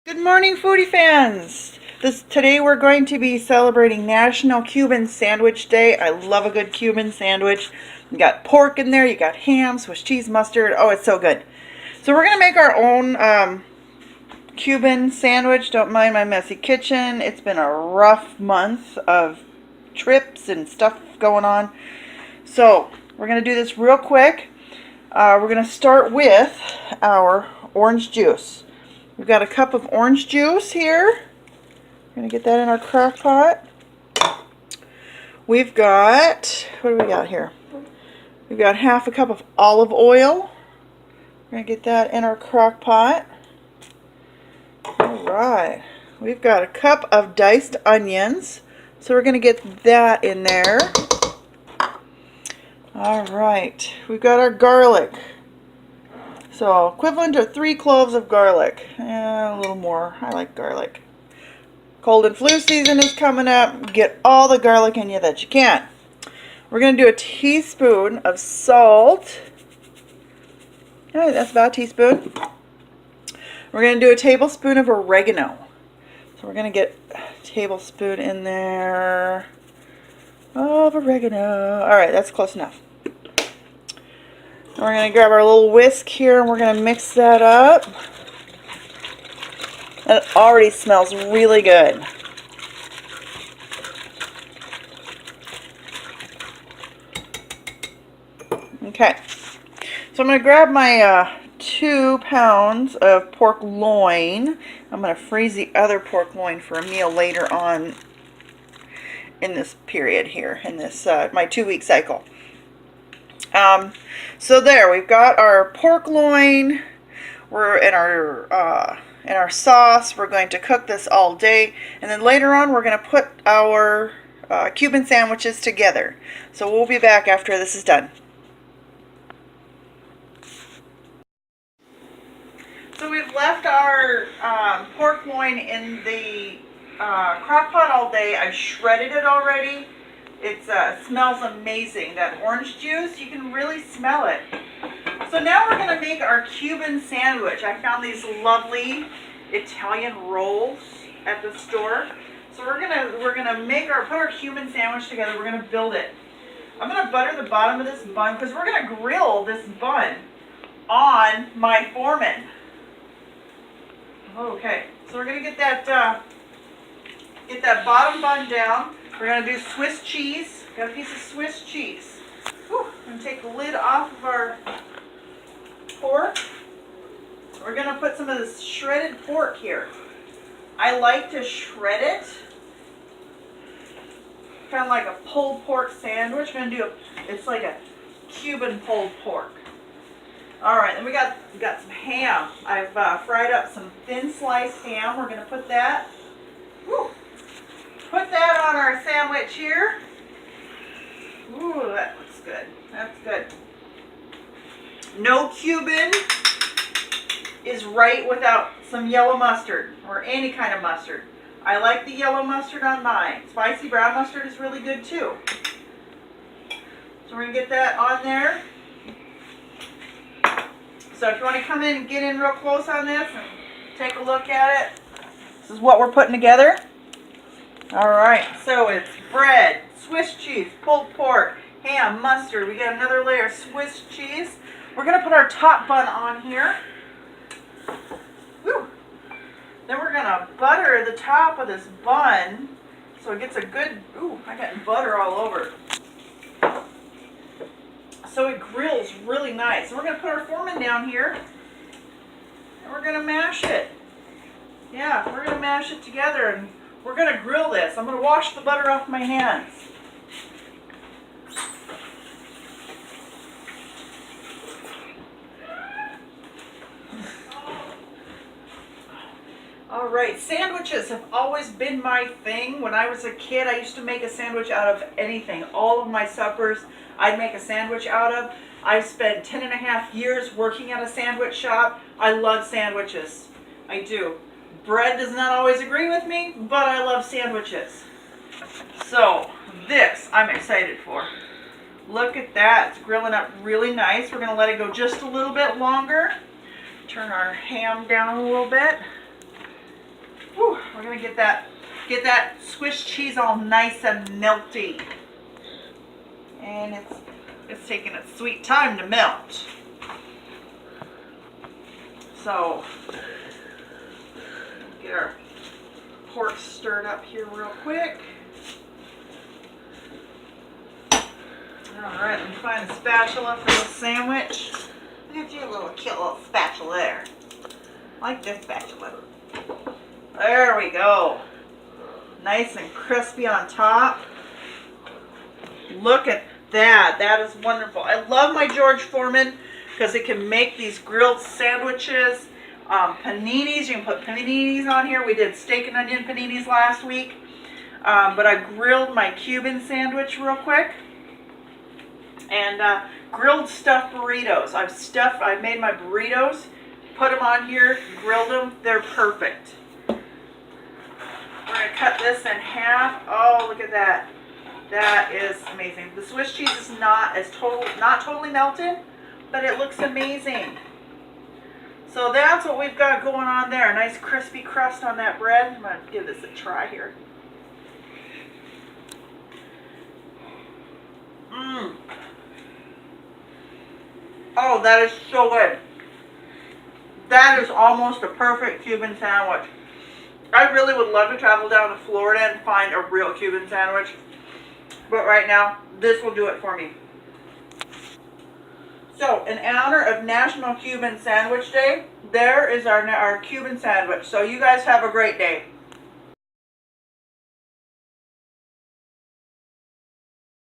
Good morning, foodie fans. Today we're going to be celebrating National Cuban Sandwich Day. I love a good Cuban sandwich. You got pork in there, you got ham, Swiss cheese, mustard. Oh, it's so good. So we're going to make our own Cuban sandwich. Don't mind my messy kitchen. It's been a rough month of trips and stuff going on. So we're going to do this real quick. We're going to start with our orange juice. We've got a cup of orange juice here. We're going to get that in our crock pot. We've got, what do we got here? We've got half a cup of olive oil. We're going to get that in our crock pot. Alright. We've got a cup of diced onions. So we're going to get that in there. Alright. We've got our garlic. So, equivalent to 3 cloves of garlic. A little more. I like garlic. Cold and flu season is coming up. Get all the garlic in you that you can. We're going to do a teaspoon of salt. Alright, that's about a teaspoon. We're going to do a tablespoon of oregano. So we're going to get a tablespoon in there of oregano. Alright, that's close enough. We're going to grab our little whisk here and we're going to mix that up. It already smells really good. Okay, so I'm going to grab my 2 pounds of pork loin. I'm going to freeze the other pork loin for a meal later on in this period here, in this my 2-week cycle. So there, we've got our pork loin. We're in our sauce. We're going to cook this all day, and then later on we're going to put our Cuban sandwiches together. So we'll be back after this is done. So we've left our pork loin in the crock pot all day. I've shredded it already. It smells amazing. That orange juice, you can really smell it. So now we're going to make our Cuban sandwich. I found these lovely Italian rolls at the store. So we're gonna put our Cuban sandwich together. We're gonna build it. I'm gonna butter the bottom of this bun because we're gonna grill this bun on my Foreman. Okay, so we're gonna get that bottom bun down. We're going to do Swiss cheese. Got a piece of Swiss cheese. Whew. I'm going to take the lid off of our pork. We're going to put some of this shredded pork here. I like to shred it. Kind of like a pulled pork sandwich. We're going to do it's like a Cuban pulled pork. Alright, then we got some ham. I've fried up some thin sliced ham. We're going to put that. Whew. Put that on our sandwich here. Ooh, that looks good. That's good. No Cuban is right without some yellow mustard or any kind of mustard. I like the yellow mustard on mine. Spicy brown mustard is really good too. So we're going to get that on there. So if you want to come in and get in real close on this and take a look at it, this is what we're putting together. Alright, so it's bread, Swiss cheese, pulled pork, ham, mustard. We got another layer of Swiss cheese. We're going to put our top bun on here. Woo. Then we're going to butter the top of this bun so it gets a good, ooh, I got butter all over. So it grills really nice. So we're going to put our Foreman down here and we're going to mash it. Yeah, we're going to mash it together and we're going to grill this. I'm going to wash the butter off my hands. Alright, sandwiches have always been my thing. When I was a kid, I used to make a sandwich out of anything. All of my suppers, I'd make a sandwich out of. I've spent 10.5 years working at a sandwich shop. I love sandwiches. I do. Bread does not always agree with me, but I love sandwiches. So, this I'm excited for. Look at that. It's grilling up really nice. We're going to let it go just a little bit longer. Turn our ham down a little bit. Whew, we're gonna get that Swiss cheese all nice and melty. And it's taking its sweet time to melt. So get our pork stirred up here real quick. Alright, let me find a spatula for this sandwich. Look at your little cute little spatula there. I like this spatula. There we go. Nice and crispy on top. Look at that. That is wonderful. I love my George Foreman because it can make these grilled sandwiches. Paninis. You can put paninis on here. We did steak and onion paninis last week. But I grilled my Cuban sandwich real quick. And grilled stuffed burritos. I've made my burritos, put them on here, grilled them. They're perfect. We're going to cut this in half. Oh, look at that. That is amazing. The Swiss cheese is not totally melted, but it looks amazing. So that's what we've got going on there. A nice crispy crust on that bread. I'm going to give this a try here. Mmm. Oh, that is so good. That is almost a perfect Cuban sandwich. I really would love to travel down to Florida and find a real Cuban sandwich. But right now, this will do it for me. So, in honor of National Cuban Sandwich Day, there is our Cuban sandwich. So you guys have a great day.